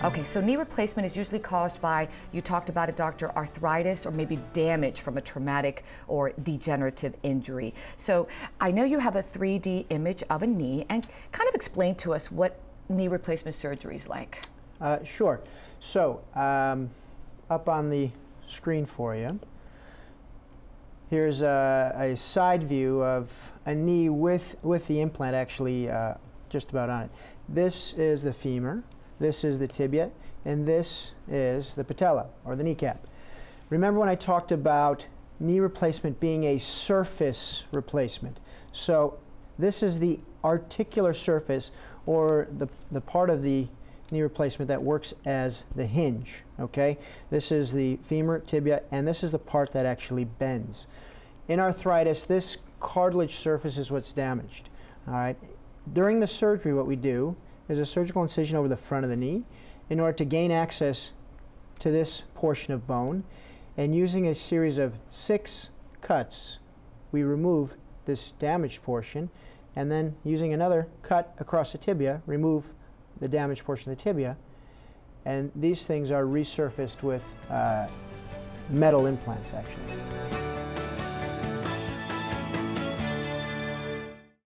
Okay, so knee replacement is usually caused by, you talked about it, doctor, arthritis or maybe damage from a traumatic or degenerative injury. So I know you have a 3D image of a knee, and kind of explain to us what knee replacement surgery is like. Sure. So up on the screen for you, here's a side view of a knee with the implant actually just about on it. This is the femur. This is the tibia, and this is the patella, or the kneecap. Remember when I talked about knee replacement being a surface replacement? So this is the articular surface, or the part of the knee replacement that works as the hinge, okay? This is the femur, tibia, and this is the part that actually bends. In arthritis, this cartilage surface is what's damaged, all right? During the surgery, what we do is a surgical incision over the front of the knee in order to gain access to this portion of bone, and using a series of 6 cuts, we remove this damaged portion, and then using another cut across the tibia, remove the damaged portion of the tibia, and these things are resurfaced with metal implants actually.